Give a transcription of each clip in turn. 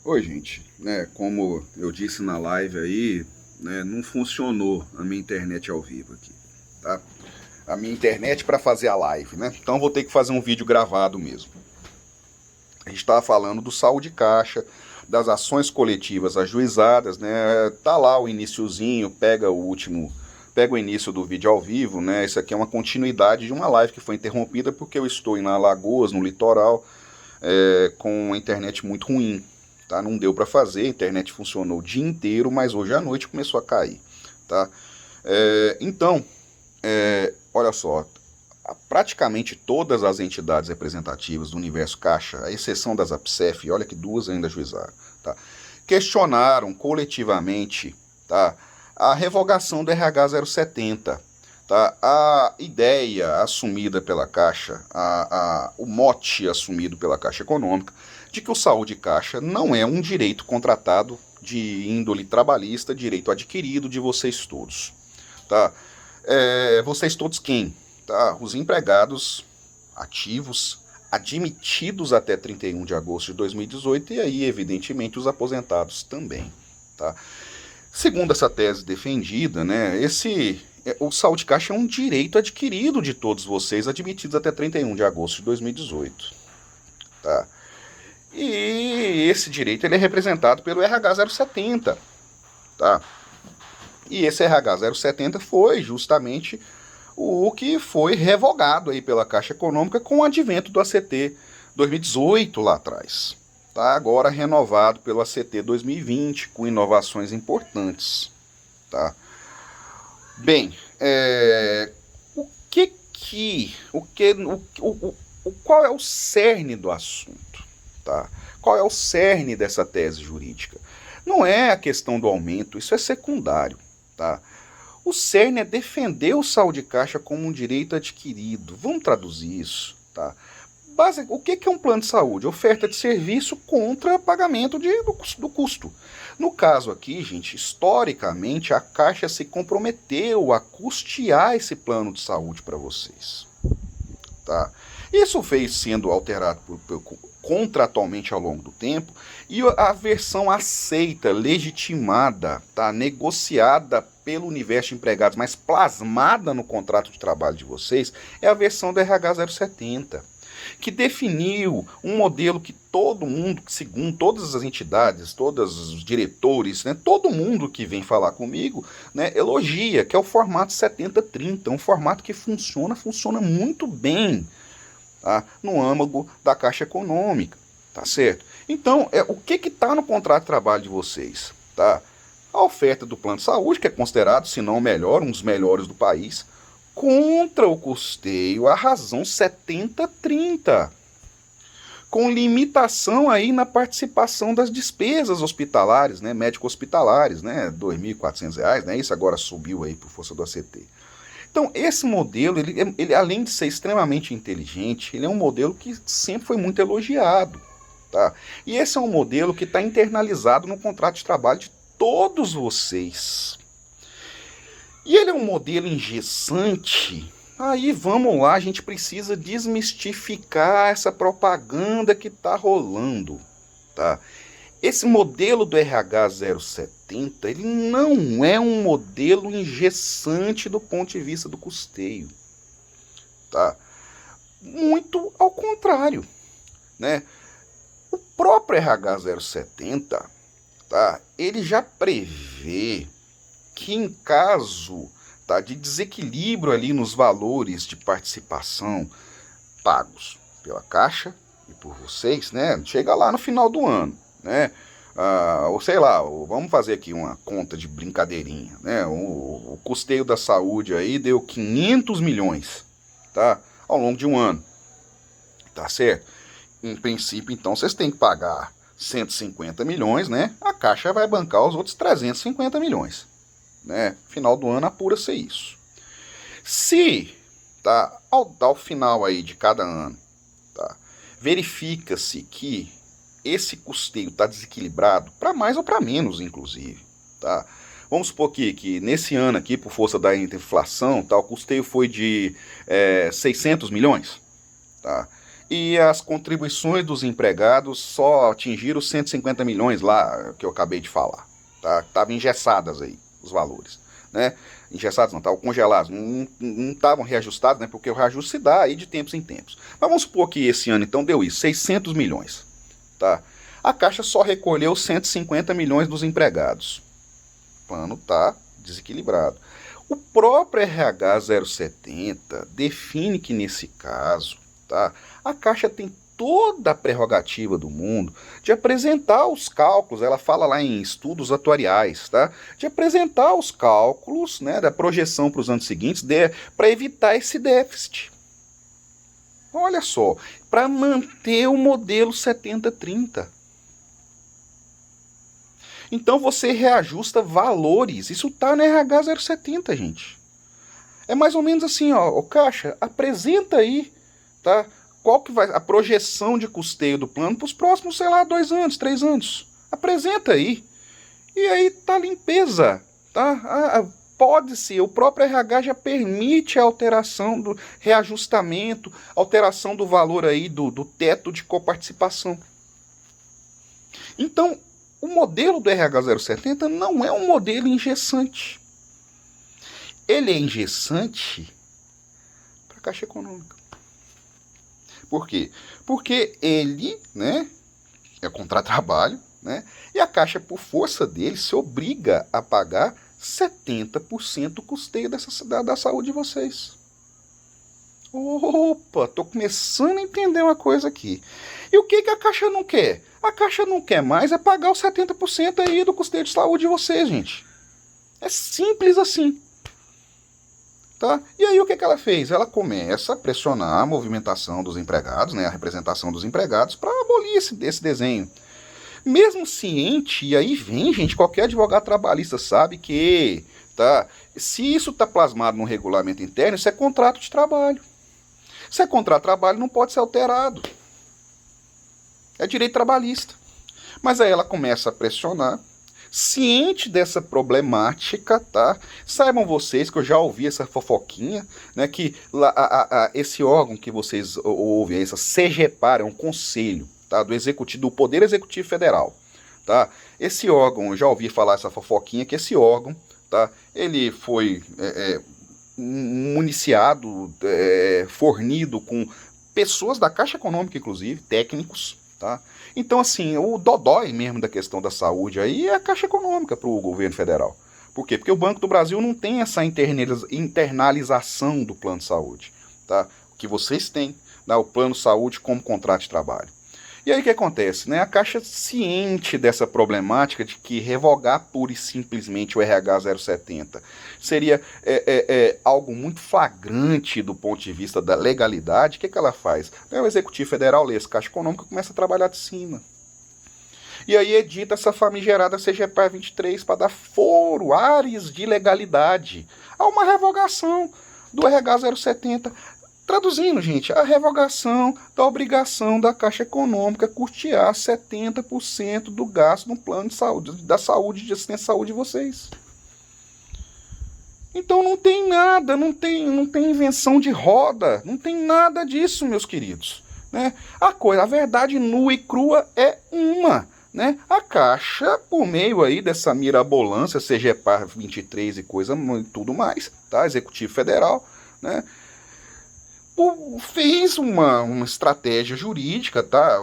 Oi, gente, como eu disse na live aí, não funcionou a minha internet ao vivo aqui, tá? A minha internet para fazer a live, né? Então vou ter que fazer um vídeo gravado mesmo. A gente estava falando do saúde caixa, das ações coletivas ajuizadas, né? Tá lá o iniciozinho, pega o início do vídeo ao vivo, né? Isso aqui é uma continuidade de uma live que foi interrompida porque eu estou em Alagoas, no litoral, com a internet muito ruim. Tá? Não deu para fazer, a internet funcionou o dia inteiro, mas hoje à noite começou a cair. Tá? Então, olha só, praticamente todas as entidades representativas do universo caixa, à exceção das APSEF, olha que duas ainda ajuizaram, tá? Questionaram coletivamente, tá, a revogação do RH 070. Tá? A ideia assumida pela Caixa, o mote assumido pela Caixa Econômica, de que o saúde caixa não é um direito contratado de índole trabalhista, direito adquirido de vocês todos. Tá? Vocês todos quem? Tá? Os empregados ativos, admitidos até 31 de agosto de 2018 e aí, evidentemente, os aposentados também. Tá? Segundo essa tese defendida, né, o saúde caixa é um direito adquirido de todos vocês, admitidos até 31 de agosto de 2018. Tá? E esse direito ele é representado pelo RH 070. Tá? E esse RH 070 foi justamente o que foi revogado aí pela Caixa Econômica com o advento do ACT 2018 lá atrás. Tá? Agora renovado pelo ACT 2020 com inovações importantes. Tá? Bem, qual é o cerne do assunto? Tá? Qual é o cerne dessa tese jurídica? Não é a questão do aumento, isso é secundário. Tá? O cerne é defender o saúde caixa como um direito adquirido. Vamos traduzir isso. Tá? O que é um plano de saúde? Oferta de serviço contra pagamento do custo. No caso aqui, gente, historicamente a Caixa se comprometeu a custear esse plano de saúde para vocês. Tá? Isso veio sendo alterado contratualmente ao longo do tempo e a versão aceita, legitimada, tá? Negociada pelo universo de empregados, mas plasmada no contrato de trabalho de vocês, é a versão do RH 070. Que definiu um modelo que todo mundo, segundo todas as entidades, todos os diretores, né, todo mundo que vem falar comigo, né, elogia, que é o formato 70-30, um formato que funciona muito bem, tá, no âmago da Caixa Econômica, tá certo? Então, o que está no contrato de trabalho de vocês? Tá? A oferta do plano de saúde, que é considerado, se não o melhor, um dos melhores do país, contra o custeio, a razão 70-30, com limitação aí na participação das despesas hospitalares, né, médico-hospitalares, né, R$ 2.400, né, isso agora subiu aí por força do ACT. Então, esse modelo, ele além de ser extremamente inteligente, ele é um modelo que sempre foi muito elogiado. Tá? E esse é um modelo que está internalizado no contrato de trabalho de todos vocês. E ele é um modelo engessante. Aí vamos lá, a gente precisa desmistificar essa propaganda que está rolando. Tá? Esse modelo do RH 070, ele não é um modelo engessante do ponto de vista do custeio. Tá? Muito ao contrário. Né? O próprio RH 070, tá? Ele já prevê que em caso, tá, de desequilíbrio ali nos valores de participação pagos pela Caixa e por vocês, né, chega lá no final do ano, né, ou sei lá, vamos fazer aqui uma conta de brincadeirinha, né, o custeio da saúde aí deu 500 milhões, tá, ao longo de um ano, tá certo? Em princípio, então, vocês têm que pagar 150 milhões, né, a Caixa vai bancar os outros 350 milhões. Né? Final do ano apura-se isso. Se, tá, ao final aí de cada ano, tá, verifica-se que esse custeio está desequilibrado, para mais ou para menos, inclusive. Tá? Vamos supor que nesse ano aqui, por força da inflação, tá, o custeio foi de 600 milhões. Tá? e as contribuições dos empregados só atingiram os 150 milhões lá, que eu acabei de falar. Tá? Estavam engessadas aí os valores. Né? Engessados não, estavam congelados, não estavam reajustados, né? Porque o reajuste se dá aí de tempos em tempos. Mas vamos supor que esse ano então deu isso, 600 milhões. Tá? A Caixa só recolheu 150 milhões dos empregados. O plano está desequilibrado. O próprio RH 070 define que nesse caso, tá, a Caixa tem toda a prerrogativa do mundo de apresentar os cálculos, ela fala lá em estudos atuariais, tá? De apresentar os cálculos, né, da projeção para os anos seguintes para evitar esse déficit. Olha só, para manter o modelo 70-30. Então você reajusta valores, isso está no RH 070, gente. É mais ou menos assim, ó, Caixa, apresenta aí, tá? Qual que vai a projeção de custeio do plano para os próximos, sei lá, 2 anos, 3 anos. Apresenta aí. E aí tá limpeza, tá? Pode ser, o próprio RH já permite a alteração do reajustamento, alteração do valor aí do teto de coparticipação. Então, o modelo do RH 070 não é um modelo engessante. Ele é engessante para a Caixa Econômica. Por quê? Porque ele, né, é contratrabalho, né, e a Caixa, por força dele, se obriga a pagar 70% do custeio da saúde de vocês. Opa, tô começando a entender uma coisa aqui. E o que a Caixa não quer? A Caixa não quer mais é pagar os 70% aí do custeio de saúde de vocês, gente. É simples assim. Tá? E aí o que ela fez? Ela começa a pressionar a movimentação dos empregados, né, a representação dos empregados, para abolir esse desenho. Mesmo ciente, e aí vem, gente, qualquer advogado trabalhista sabe que, tá, se isso está plasmado no regulamento interno, isso é contrato de trabalho. Se é contrato de trabalho, não pode ser alterado. É direito trabalhista. Mas aí ela começa a pressionar, ciente dessa problemática, tá? Saibam vocês que eu já ouvi essa fofoquinha, né? Que esse órgão que vocês ouvem, essa CGEPAR, é um conselho, tá? Do Executivo, do Poder Executivo Federal, tá? Esse órgão, eu já ouvi falar essa fofoquinha, que esse órgão, tá? Ele foi municiado, fornido com pessoas da Caixa Econômica, inclusive, técnicos, tá? Então, assim, o dodói mesmo da questão da saúde aí é a Caixa Econômica para o governo federal. Por quê? Porque o Banco do Brasil não tem essa internalização do plano de saúde, tá? O que vocês têm, né? O plano de saúde como contrato de trabalho. E aí o que acontece? Né? A Caixa, ciente dessa problemática de que revogar pura e simplesmente o RH 070 seria algo muito flagrante do ponto de vista da legalidade, o que ela faz? O Executivo Federal lê esse Caixa Econômica e começa a trabalhar de cima. E aí edita essa famigerada CGPAR 23 para dar foro, ares de legalidade a uma revogação do RH 070. Traduzindo, gente, a revogação da obrigação da Caixa Econômica custear 70% do gasto no plano de saúde, da saúde, de assistência à saúde de vocês. Então não tem nada, não tem invenção de roda, não tem nada disso, meus queridos. Né? A verdade nua e crua é uma. Né? A Caixa, por meio aí dessa mirabolância, CGEPAR 23 e coisa tudo mais, tá? Executivo Federal, né? Fez uma estratégia jurídica, tá?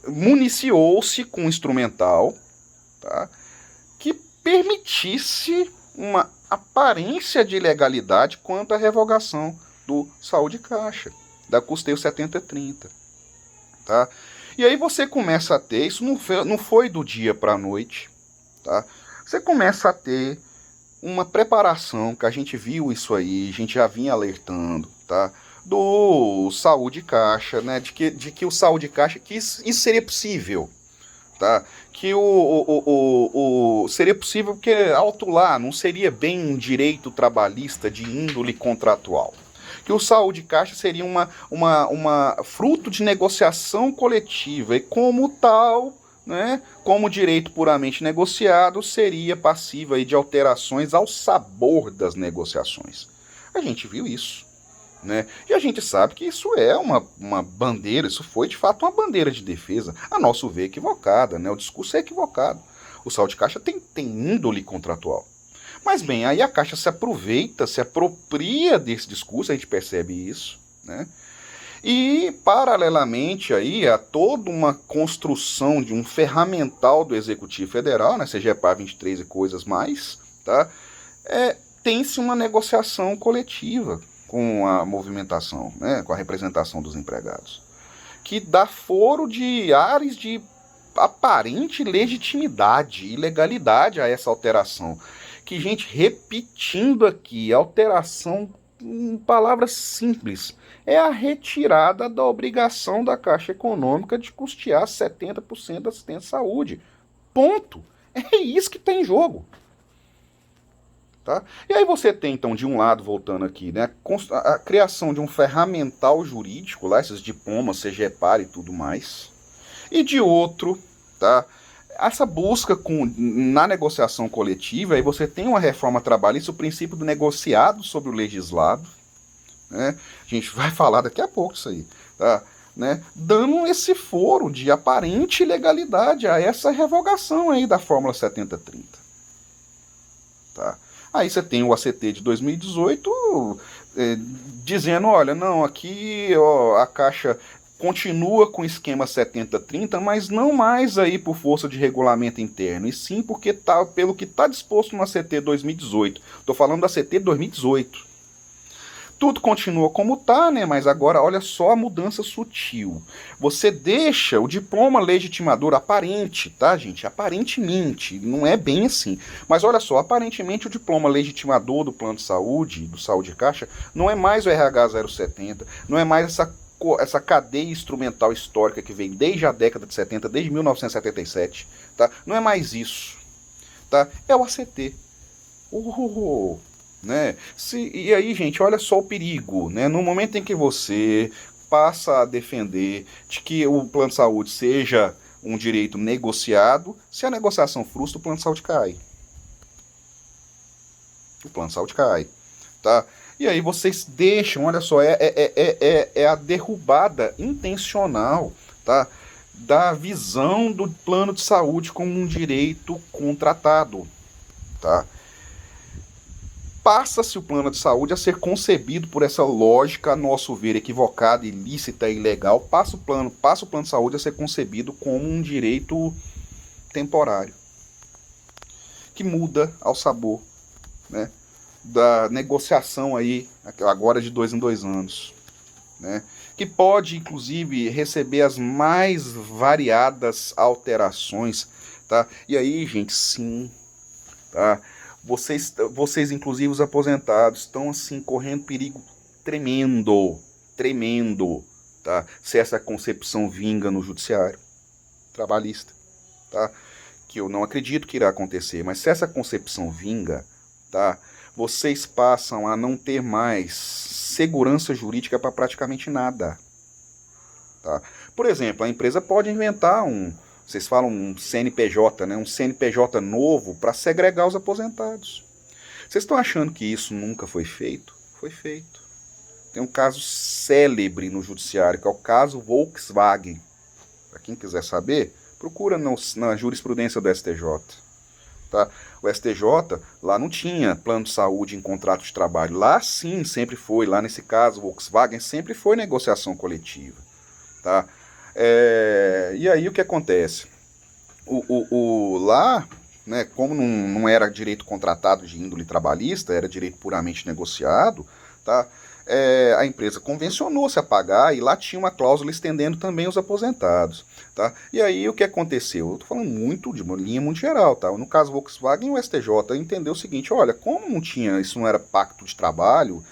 Municiou-se com um instrumental, tá? Que permitisse uma aparência de legalidade quanto à revogação do Saúde Caixa, da custeio 70-30, tá? E aí você começa a ter, isso não foi do dia para a noite, tá? Você começa a ter uma preparação, que a gente viu isso aí, a gente já vinha alertando, tá? Do Saúde Caixa, né? De que o Saúde Caixa, que isso seria possível, tá? Que seria possível porque alto lá não seria bem um direito trabalhista de índole contratual. Que o Saúde Caixa seria uma fruto de negociação coletiva e como tal, né, como direito puramente negociado, seria passivo aí de alterações ao sabor das negociações. A gente viu isso, né? E a gente sabe que isso é uma bandeira, isso foi de fato uma bandeira de defesa, a nosso ver equivocada, né? O discurso é equivocado. O saldo de caixa tem índole contratual. Mas bem, aí a Caixa se aproveita, se apropria desse discurso, a gente percebe isso, né? E, paralelamente aí, a toda uma construção de um ferramental do Executivo Federal, né, CGPA 23 e coisas mais, tá? Tem-se uma negociação coletiva com a movimentação, né, com a representação dos empregados, que dá foro de ares de aparente legitimidade e legalidade a essa alteração. Que, gente, repetindo aqui, alteração em palavras simples, é a retirada da obrigação da Caixa Econômica de custear 70% da assistência à saúde. Ponto. É isso que tem em jogo. Tá? E aí você tem, então, de um lado, voltando aqui, né, a criação de um ferramental jurídico, lá, esses diplomas, CGPAR e tudo mais, e de outro, tá, essa busca na negociação coletiva, aí você tem uma reforma trabalhista, o princípio do negociado sobre o legislado, né, a gente vai falar daqui a pouco isso aí, tá, né, dando esse foro de aparente ilegalidade a essa revogação aí da Fórmula 7030. Tá? Aí você tem o ACT de 2018 dizendo, olha, não, aqui ó, a Caixa continua com o esquema 7030, mas não mais aí por força de regulamento interno, e sim porque tá, pelo que está disposto no ACT 2018. Estou falando do ACT 2018. Tudo continua como está, né? Mas agora olha só a mudança sutil. Você deixa o diploma legitimador aparente, tá, gente? Aparentemente, não é bem assim. Mas olha só, aparentemente o diploma legitimador do plano de saúde, do Saúde Caixa, não é mais o RH 070, não é mais essa cadeia instrumental histórica que vem desde a década de 70, desde 1977, tá? Não é mais isso, tá? É o ACT. Né? E aí, gente, olha só o perigo, né? No momento em que você passa a defender de que o plano de saúde seja um direito negociado, se a negociação frustra, o plano de saúde cai. O plano de saúde cai, tá? E aí vocês deixam, olha só, é a derrubada intencional, tá, da visão do plano de saúde como um direito contratado, tá? Passa-se o plano de saúde a ser concebido por essa lógica, a nosso ver, equivocada, ilícita e ilegal. Passa o plano de saúde a ser concebido como um direito temporário, que muda ao sabor, né, da negociação aí, agora de 2 em 2 anos, né, que pode, inclusive, receber as mais variadas alterações, tá? E aí, gente, sim, tá? Vocês, inclusive os aposentados, estão assim correndo perigo tremendo, tá? Se essa concepção vinga no judiciário trabalhista, tá? Que eu não acredito que irá acontecer, mas se essa concepção vinga, tá? Vocês passam a não ter mais segurança jurídica para praticamente nada, tá? Por exemplo, a empresa pode inventar vocês falam um CNPJ, né? Um CNPJ novo para segregar os aposentados. Vocês estão achando que isso nunca foi feito? Foi feito. Tem um caso célebre no judiciário, que é o caso Volkswagen. Para quem quiser saber, procura na jurisprudência do STJ. Tá? O STJ, lá não tinha plano de saúde em contrato de trabalho. Lá sim, sempre foi. Lá nesse caso, Volkswagen, sempre foi negociação coletiva. Tá? E aí o que acontece? Lá, né, como não era direito contratado de índole trabalhista, era direito puramente negociado, tá? A empresa convencionou-se a pagar e lá tinha uma cláusula estendendo também os aposentados, tá? E aí o que aconteceu? Eu estou falando muito de uma linha muito geral, tá? No caso Volkswagen, o STJ entendeu o seguinte, olha, como não tinha, isso não era pacto de trabalho,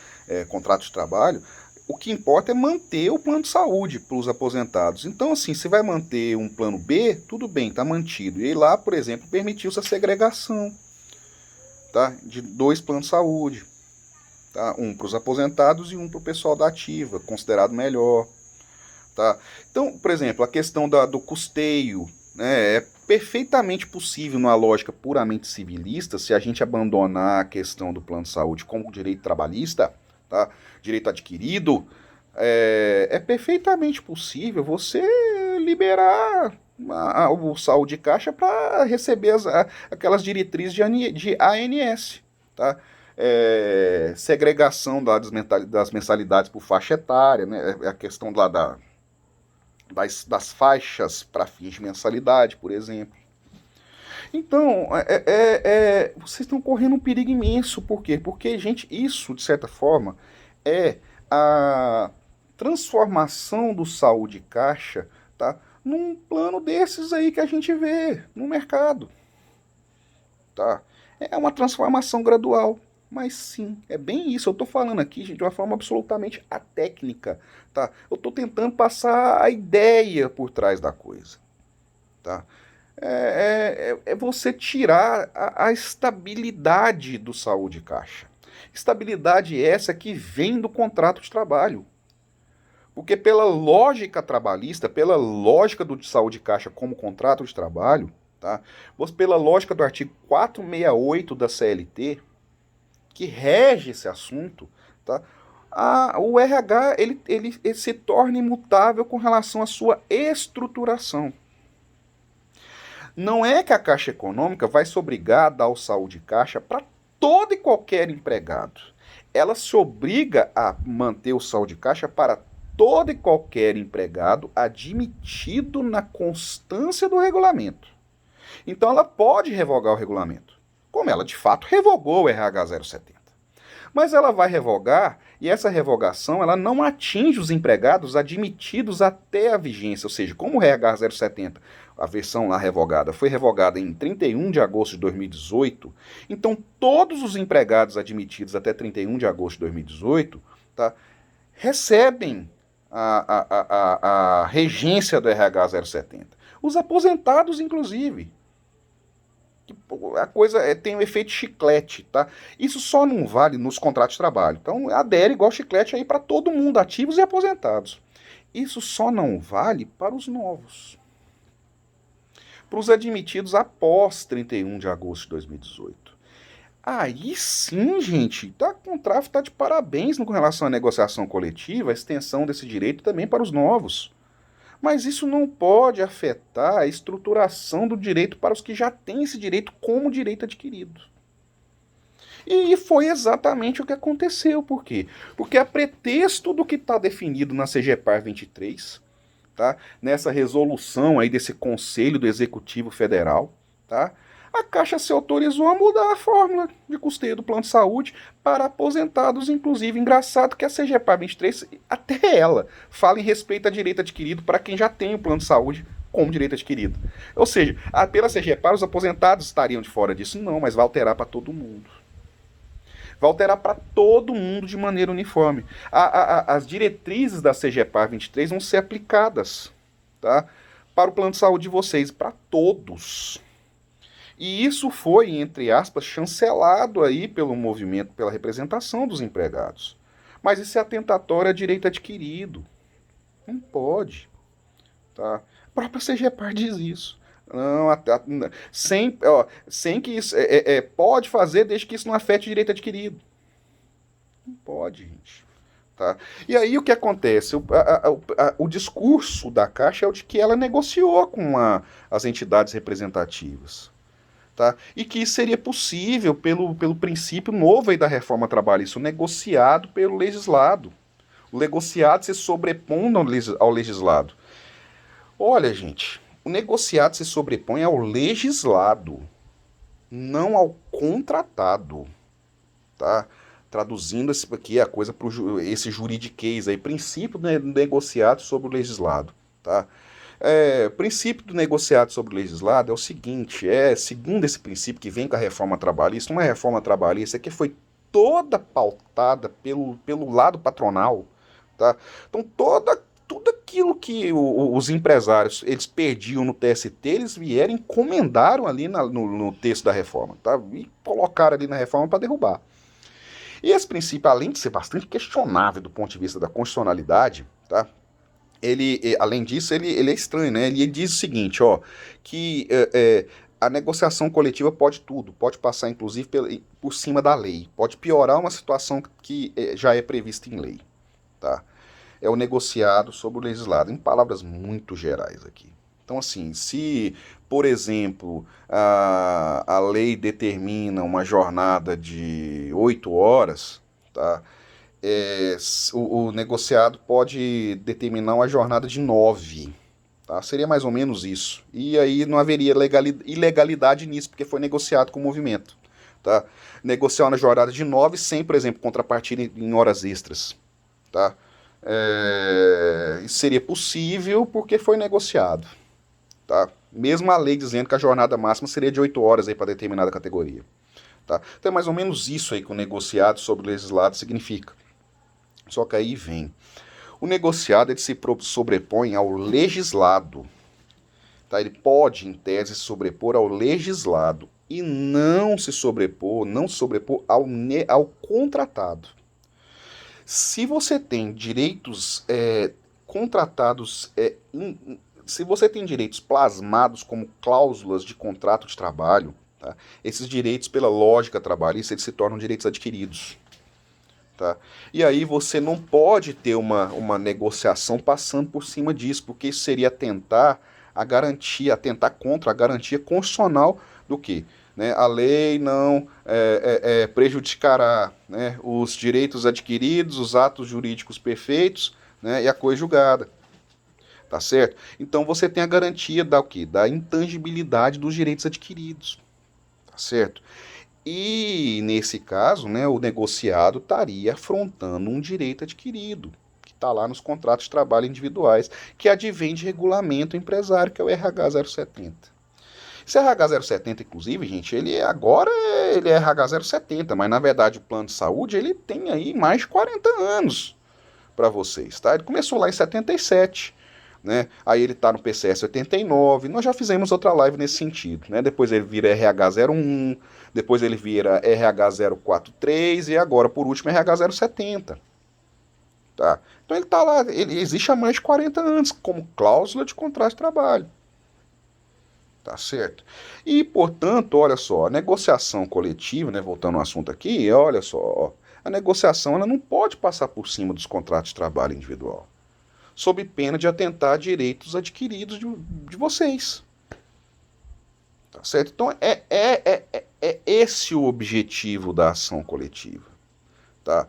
contrato de trabalho, o que importa é manter o plano de saúde para os aposentados. Então, assim, se vai manter um plano B, tudo bem, está mantido. E aí lá, por exemplo, permitiu-se a segregação, tá, de 2 planos de saúde. Tá? Um para os aposentados e um para o pessoal da ativa, considerado melhor. Tá? Então, por exemplo, a questão do custeio, né, é perfeitamente possível numa lógica puramente civilista, se a gente abandonar a questão do plano de saúde como direito trabalhista, tá? Direito adquirido, é perfeitamente possível você liberar o saldo de caixa para receber aquelas diretrizes de ANS, tá? Segregação das mensalidades por faixa etária, né? A questão lá das faixas para fins de mensalidade, por exemplo. Então, vocês estão correndo um perigo imenso. Por quê? Porque, gente, isso, de certa forma, é a transformação do saúde caixa, tá, num plano desses aí que a gente vê no mercado. Tá? É uma transformação gradual. Mas sim, é bem isso. Eu estou falando aqui, gente, de uma forma absolutamente atécnica. Tá? Eu estou tentando passar a ideia por trás da coisa. Tá? É você tirar a estabilidade do saúde caixa. Estabilidade essa que vem do contrato de trabalho. Porque pela lógica trabalhista, pela lógica do saúde caixa como contrato de trabalho, tá? Pela lógica do artigo 468 da CLT, que rege esse assunto, tá? O RH ele se torna imutável com relação à sua estruturação. Não é que a Caixa Econômica vai se obrigar a dar o saúde caixa para todo e qualquer empregado. Ela se obriga a manter o saúde caixa para todo e qualquer empregado admitido na constância do regulamento. Então ela pode revogar o regulamento, como ela de fato revogou o RH 070. Mas ela vai revogar, e essa revogação ela não atinge os empregados admitidos até a vigência, ou seja, como o RH 070, a versão lá revogada, foi revogada em 31 de agosto de 2018, então todos os empregados admitidos até 31 de agosto de 2018, tá, recebem a regência do RH 070. Os aposentados, inclusive. A coisa tem um efeito chiclete, tá? Isso só não vale nos contratos de trabalho. Então, adere igual chiclete aí para todo mundo, ativos e aposentados. Isso só não vale para os novos. Para os admitidos após 31 de agosto de 2018. Aí sim, gente, o Contraf está de parabéns com relação à negociação coletiva, a extensão desse direito também para os novos. Mas isso não pode afetar a estruturação do direito para os que já têm esse direito como direito adquirido. E foi exatamente o que aconteceu. Por quê? Porque a pretexto do que está definido na CGPAR 23, tá? Nessa resolução aí desse Conselho do Executivo Federal, tá? A Caixa se autorizou a mudar a fórmula de custeio do plano de saúde para aposentados, inclusive. Engraçado que a CGPAR 23, até ela, fala em respeito a direito adquirido para quem já tem o plano de saúde como direito adquirido. Ou seja, pela CGPAR os aposentados estariam de fora disso? Não, mas vai alterar para todo mundo. Vai alterar para todo mundo de maneira uniforme. As diretrizes da CGPAR 23 vão ser aplicadas, tá, para o plano de saúde de vocês, para todos. E isso foi, entre aspas, chancelado aí pelo movimento, pela representação dos empregados. Mas isso é atentatório a direito adquirido. Não pode. Tá? A própria CGPAR diz isso. Não, sem que isso pode fazer desde que isso não afete o direito adquirido. Não pode, gente. Tá? E aí o que acontece? O discurso da Caixa é o de que ela negociou com as entidades representativas. Tá? E que isso seria possível pelo princípio novo aí da reforma trabalhista, negociado pelo legislado. O negociado se sobrepondo ao legislado. Olha, gente, o negociado se sobrepõe ao legislado, não ao contratado. Tá? Traduzindo aqui a coisa para esse juridiquês aí, princípio negociado sobre o legislado. Tá? O princípio do negociado sobre o legislado é o seguinte, segundo esse princípio que vem com a reforma trabalhista, uma reforma trabalhista que foi toda pautada pelo lado patronal, tá? Então tudo aquilo que os empresários eles perdiam no TST, eles vieram e encomendaram ali no texto da reforma, tá? E colocaram ali na reforma para derrubar. E esse princípio, além de ser bastante questionável do ponto de vista da constitucionalidade, tá? Além disso, ele é estranho, né? Ele diz o seguinte, ó, que a negociação coletiva pode tudo, pode passar inclusive por cima da lei, pode piorar uma situação que já é prevista em lei, tá? É o negociado sobre o legislado, em palavras muito gerais aqui. Então, assim, se, por exemplo, a lei determina uma jornada de 8 horas, tá? O negociado pode determinar uma jornada de 9. Tá? Seria mais ou menos isso. E aí não haveria ilegalidade nisso, porque foi negociado com o movimento. Tá? Negociar na jornada de 9 sem, por exemplo, contrapartida em horas extras. Tá? Isso seria possível porque foi negociado. Tá? Mesmo a lei dizendo que a jornada máxima seria de 8 horas para determinada categoria. Tá? Então é mais ou menos isso aí que o negociado sobre o legislado significa. Só que aí vem... O negociado ele se sobrepõe ao legislado. Tá? Ele pode, em tese, se sobrepor ao legislado e não se sobrepor ao contratado. Se você tem direitos contratados, se você tem direitos plasmados como cláusulas de contrato de trabalho, tá? Esses direitos, pela lógica trabalhista, eles se tornam direitos adquiridos. Tá? E aí você não pode ter uma negociação passando por cima disso, porque isso seria atentar contra a garantia constitucional do quê? Né? A lei não prejudicará, né, os direitos adquiridos, os atos jurídicos perfeitos, né, e a coisa julgada. Tá certo? Então você tem a garantia da o quê? Da intangibilidade dos direitos adquiridos. Tá certo? E, nesse caso, né, o negociado estaria afrontando um direito adquirido, que está lá nos contratos de trabalho individuais, que advém de regulamento empresário, que é o RH 070. Esse RH 070, inclusive, gente, ele é RH 070, mas, na verdade, o plano de saúde, ele tem aí mais de 40 anos para vocês, tá? Ele começou lá em 77, né? Aí ele está no PCS 89, nós já fizemos outra live nesse sentido, né? Depois ele vira RH 01, depois ele vira RH 043 e agora, por último, RH 070. Tá? Então ele está lá, ele existe há mais de 40 anos como cláusula de contrato de trabalho. Tá certo? E, portanto, olha só, a negociação coletiva, né, voltando ao assunto aqui, olha só, ó, a negociação ela não pode passar por cima dos contratos de trabalho individual, sob pena de atentar a direitos adquiridos de vocês. Tá certo? Então é esse o objetivo da ação coletiva. Tá?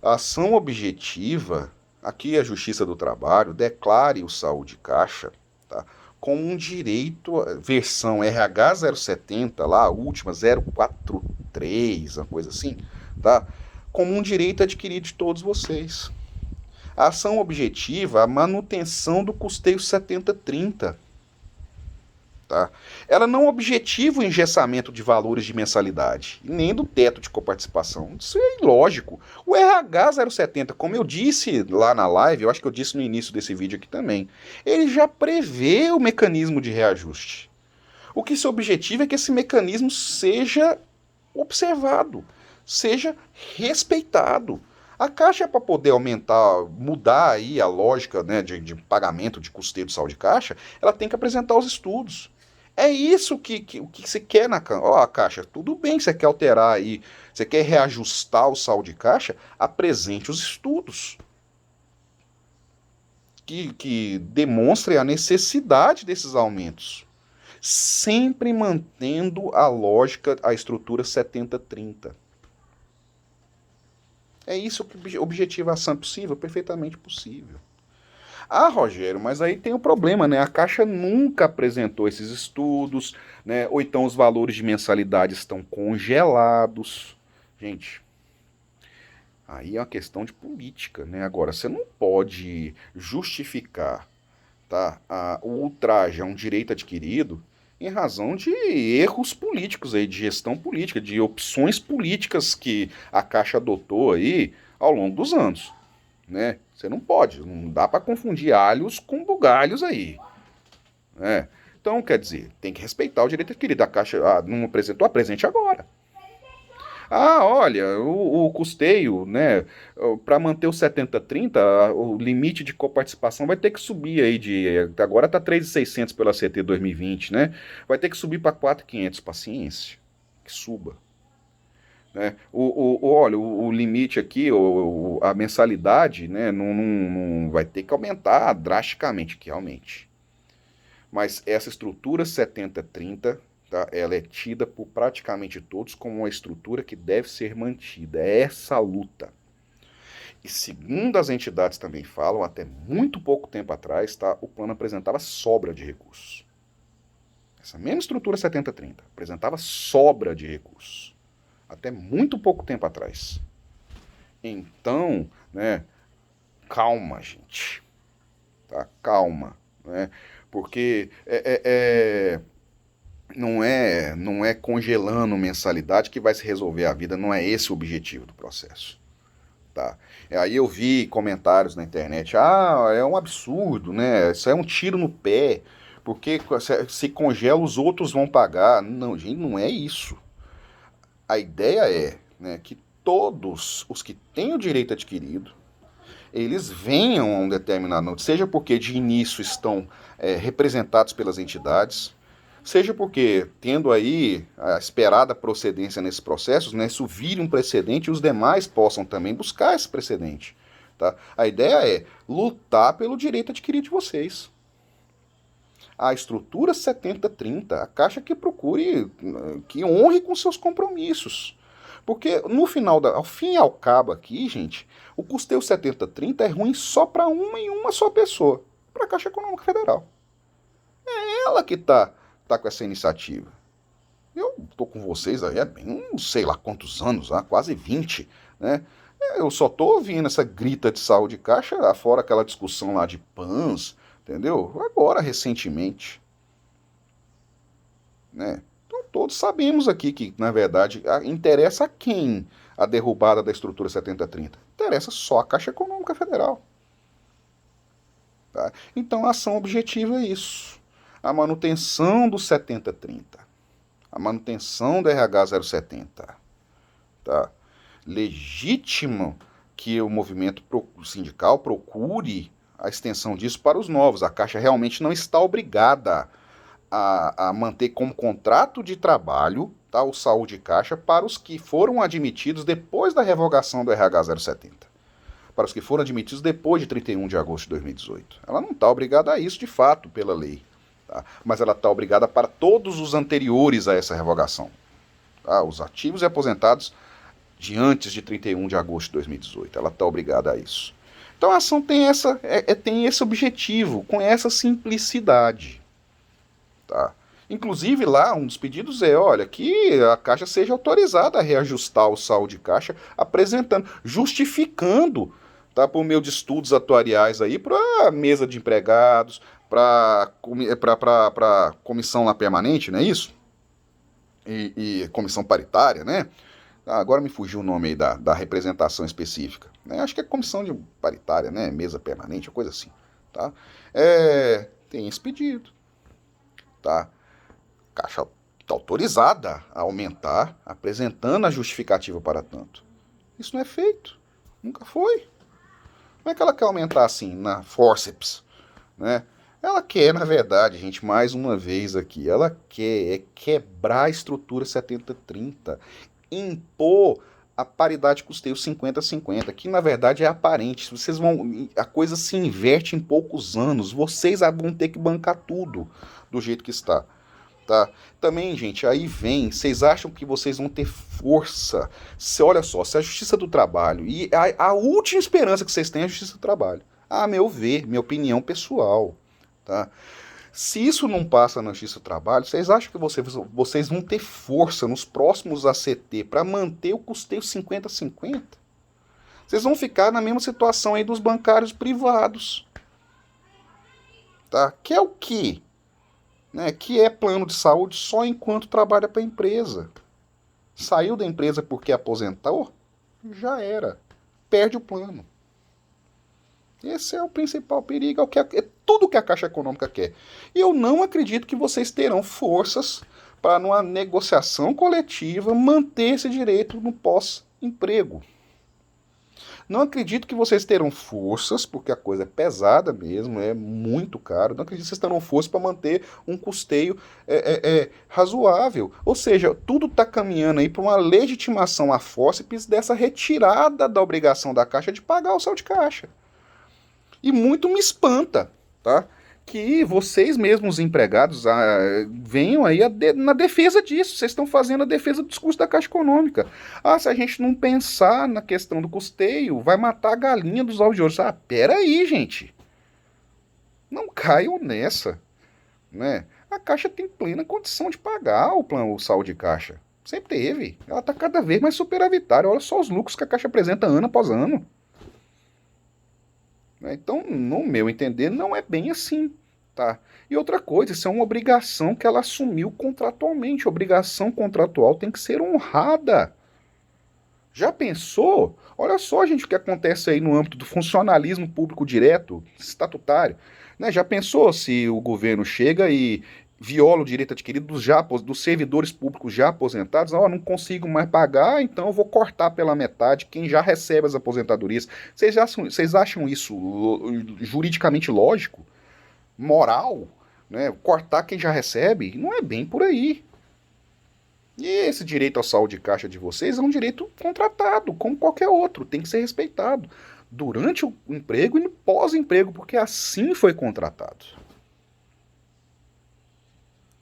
A ação objetiva, aqui a Justiça do Trabalho declare o saldo de caixa, tá, com um direito, versão RH 070, lá a última, 043, uma coisa assim, tá, como um direito adquirido de todos vocês. A ação objetiva, a manutenção do custeio 70/30. Tá? Ela não objetiva o engessamento de valores de mensalidade, nem do teto de coparticipação. Isso é ilógico. O RH 070, como eu disse lá na live, eu acho que eu disse no início desse vídeo aqui também, ele já prevê o mecanismo de reajuste. O que se objetiva é que esse mecanismo seja observado, seja respeitado. A Caixa, para poder mudar aí a lógica, né, de pagamento de custeio de saldo de caixa, ela tem que apresentar os estudos. É isso que você quer na Caixa. Ó, Caixa, tudo bem, você quer alterar aí, você quer reajustar o saldo de caixa, apresente os estudos. Que demonstrem a necessidade desses aumentos. Sempre mantendo a lógica, a estrutura 70/30. É isso que objetiva a ação possível, perfeitamente possível. Ah, Rogério, mas aí tem o problema, né? A Caixa nunca apresentou esses estudos, né? Ou então os valores de mensalidade estão congelados. Gente, aí é uma questão de política, né? Agora, você não pode justificar, tá, o ultraje a um direito adquirido em razão de erros políticos aí, de gestão política, de opções políticas que a Caixa adotou aí ao longo dos anos. Né? Você não pode, não dá para confundir alhos com bugalhos aí. Né? Então, quer dizer, tem que respeitar o direito adquirido. A Caixa não apresentou, apresente agora. Olha, o custeio, né, para manter o 70/30, o limite de coparticipação vai ter que subir aí agora tá 3.600 pela CT 2020, né? Vai ter que subir para 4.500, paciência, que suba. Né? Olha, o limite aqui, a mensalidade, né, não vai ter que aumentar drasticamente, que aumente. Mas essa estrutura 70/30, tá, ela é tida por praticamente todos como uma estrutura que deve ser mantida. É essa a luta. E segundo as entidades também falam, até muito pouco tempo atrás, tá, o plano apresentava sobra de recursos. Essa mesma estrutura 70/30 apresentava sobra de recursos. Até muito pouco tempo atrás. Então, né, calma, gente. Tá? Calma. Né? Porque não é congelando mensalidade que vai se resolver a vida, não é esse o objetivo do processo. Tá? Aí eu vi comentários na internet, é um absurdo, né? Isso é um tiro no pé, porque se congela os outros vão pagar. Não, gente, não é isso. A ideia é, né, que todos os que têm o direito adquirido, eles venham a um determinado número, seja porque de início estão representados pelas entidades, seja porque, tendo aí a esperada procedência nesses processos, né, isso vire um precedente e os demais possam também buscar esse precedente. Tá? A ideia é lutar pelo direito adquirido de vocês. A estrutura 70/30, a Caixa que procure, que honre com seus compromissos. Porque no final, ao fim e ao cabo aqui, gente, o custeio 70/30 é ruim só para uma e uma só pessoa, para a Caixa Econômica Federal. É ela que tá com essa iniciativa. Eu tô com vocês aí há bem, não sei lá quantos anos, quase 20, né? Eu só tô ouvindo essa grita de saúde Caixa, fora aquela discussão lá de PANs, entendeu? Agora, recentemente, né? Então todos sabemos aqui que, na verdade, interessa a quem a derrubada da estrutura 70/30? Interessa só a Caixa Econômica Federal. Tá? Então a ação objetiva é isso. A manutenção do 70/30. A manutenção do RH 070. Tá? Legítimo que o movimento sindical procure a extensão disso para os novos. A Caixa realmente não está obrigada a manter como contrato de trabalho, tá, o saúde caixa para os que foram admitidos depois da revogação do RH 070. Para os que foram admitidos depois de 31 de agosto de 2018. Ela não está obrigada a isso de fato pela lei. Tá? Mas ela está obrigada para todos os anteriores a essa revogação. Tá? Os ativos e aposentados de antes de 31 de agosto de 2018. Ela está obrigada a isso. Então a ação tem esse objetivo, com essa simplicidade. Tá? Inclusive lá, um dos pedidos é, olha, que a Caixa seja autorizada a reajustar o saldo de caixa, apresentando, justificando, tá, por meio de estudos atuariais aí, para mesa de empregados, para comissão lá permanente, não é isso? E comissão paritária, né? Agora me fugiu o nome aí da representação específica. Né? Acho que é comissão de paritária, né? Mesa permanente, coisa assim. Tá? Tem esse pedido. Tá? A Caixa está autorizada a aumentar, apresentando a justificativa para tanto. Isso não é feito. Nunca foi. Como é que ela quer aumentar assim, na forceps? Né? Ela quer, na verdade, gente, mais uma vez aqui, ela quer quebrar a estrutura 70/30, impor a paridade de custeio 50/50, que na verdade é aparente. A coisa se inverte em poucos anos, vocês vão ter que bancar tudo do jeito que está. Tá? Também, gente, aí vem, vocês acham que vocês vão ter força? Olha só, se a Justiça do Trabalho, e a última esperança que vocês têm é a Justiça do Trabalho, a meu ver, minha opinião pessoal, tá? Se isso não passa na Justiça do Trabalho, vocês acham que vocês vão ter força nos próximos ACT para manter o custeio 50/50? Vocês vão ficar na mesma situação aí dos bancários privados, tá? Que é o quê? Né, que é plano de saúde só enquanto trabalha para a empresa. Saiu da empresa porque aposentou, já era. Perde o plano. Esse é o principal perigo, é tudo que a Caixa Econômica quer. E eu não acredito que vocês terão forças para numa negociação coletiva manter esse direito no pós-emprego. Não acredito que vocês terão forças, porque a coisa é pesada mesmo, é muito caro. Não acredito que vocês terão forças para manter um custeio razoável. Ou seja, tudo está caminhando aí para uma legitimação a fórceps dessa retirada da obrigação da Caixa de pagar o saldo de caixa. E muito me espanta, tá? Que vocês mesmos, empregados, venham aí na defesa disso. Vocês estão fazendo a defesa do discurso da Caixa Econômica. Se a gente não pensar na questão do custeio, vai matar a galinha dos ovos de ouro. Peraí, gente. Não caiam nessa, né? A Caixa tem plena condição de pagar o saldo de caixa. Sempre teve. Ela está cada vez mais superavitária. Olha só os lucros que a Caixa apresenta ano após ano. Então, no meu entender, não é bem assim, tá? E outra coisa, isso é uma obrigação que ela assumiu contratualmente. A obrigação contratual tem que ser honrada. Já pensou? Olha só, gente, o que acontece aí no âmbito do funcionalismo público direto, estatutário. Né? Já pensou se o governo chega e viola o direito adquirido dos servidores públicos já aposentados? Não consigo mais pagar, então eu vou cortar pela metade quem já recebe as aposentadorias. Vocês acham isso juridicamente lógico? Moral? Né? Cortar quem já recebe? Não é bem por aí. E esse direito ao saldo de caixa de vocês é um direito contratado, como qualquer outro, tem que ser respeitado durante o emprego e no pós-emprego, porque assim foi contratado.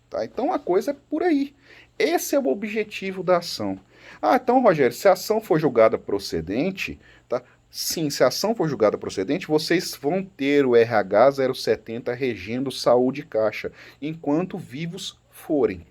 Tá? Então a coisa é por aí. Esse é o objetivo da ação. Então, Rogério, se a ação for julgada procedente, tá? Sim, se a ação for julgada procedente, vocês vão ter o RH 070 regendo saúde e caixa, enquanto vivos forem.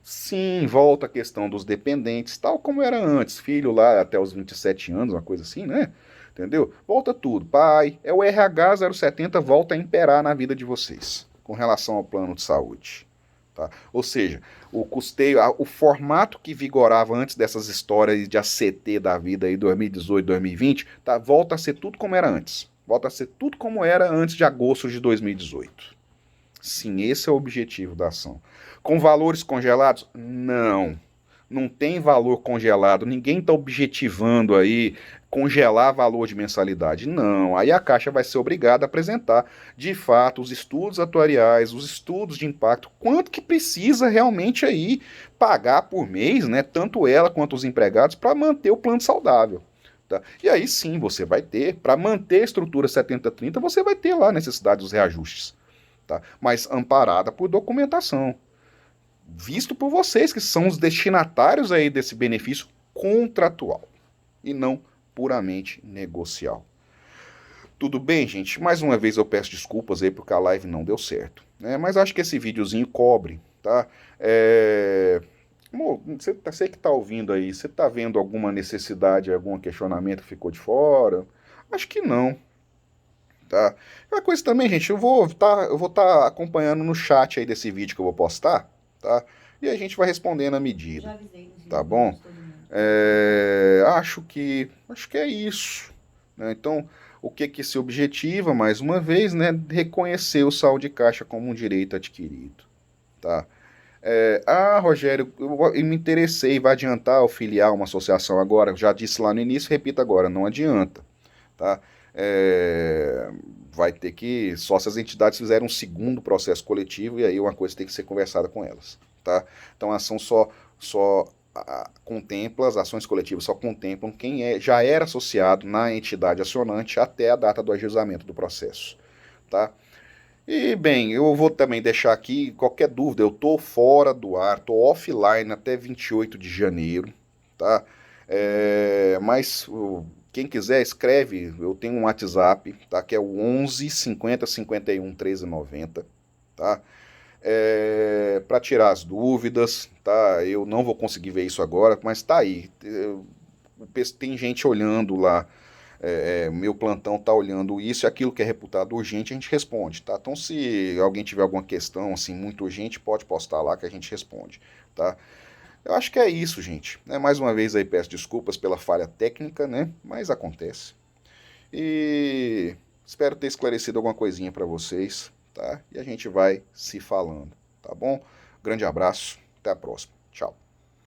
Sim, volta a questão dos dependentes, tal como era antes, filho lá até os 27 anos, uma coisa assim, né? Entendeu? Volta tudo. Pai, o RH 070 volta a imperar na vida de vocês, com relação ao plano de saúde. Tá? Ou seja, o custeio, o formato que vigorava antes dessas histórias de ACT da vida aí, 2018, 2020, tá? Volta a ser tudo como era antes. Volta a ser tudo como era antes de agosto de 2018. Sim, esse é o objetivo da ação. Com valores congelados? Não. Não tem valor congelado. Ninguém está objetivando aí congelar valor de mensalidade. Não. Aí a Caixa vai ser obrigada a apresentar, de fato, os estudos atuariais, os estudos de impacto, quanto que precisa realmente aí pagar por mês, né? Tanto ela quanto os empregados, para manter o plano saudável. Tá? E aí sim, você vai ter, para manter a estrutura 70-30, você vai ter lá a necessidade dos reajustes. Tá? Mas amparada por documentação. Visto por vocês, que são os destinatários aí desse benefício contratual e não puramente negocial. Tudo bem, gente? Mais uma vez eu peço desculpas aí porque a live não deu certo, né? Mas acho que esse videozinho cobre, tá? Você que está ouvindo aí, você está vendo alguma necessidade, algum questionamento que ficou de fora? Acho que não. Tá? Uma coisa também, gente, eu vou tá acompanhando no chat aí desse vídeo que eu vou postar, tá? E a gente vai respondendo à medida. Já avisei, tá bom? Acho que é isso. Né? Então, o que se objetiva, mais uma vez, né? Reconhecer o saldo de caixa como um direito adquirido. Tá? Rogério, eu me interessei, vai adiantar eu filiar uma associação agora? Eu já disse lá no início, repito agora, não adianta. Tá? Vai ter que, só se as entidades fizerem um segundo processo coletivo, e aí uma coisa tem que ser conversada com elas, tá? Então a ação só contempla, as ações coletivas só contemplam quem já era associado na entidade acionante até a data do ajuizamento do processo, tá? E bem, eu vou também deixar aqui, qualquer dúvida, eu tô fora do ar, tô offline até 28 de janeiro, tá? Mas quem quiser, escreve, eu tenho um WhatsApp, tá? Que é o 11 50 51 13 90, tá? Para tirar as dúvidas, tá? Eu não vou conseguir ver isso agora, mas tá aí. Tem gente olhando lá, meu plantão tá olhando isso e aquilo que é reputado urgente, a gente responde, tá? Então se alguém tiver alguma questão assim muito urgente, pode postar lá que a gente responde, tá? Eu acho que é isso, gente. Mais uma vez aí peço desculpas pela falha técnica, né? Mas acontece. E espero ter esclarecido alguma coisinha para vocês, tá? E a gente vai se falando, tá bom? Grande abraço, até a próxima. Tchau.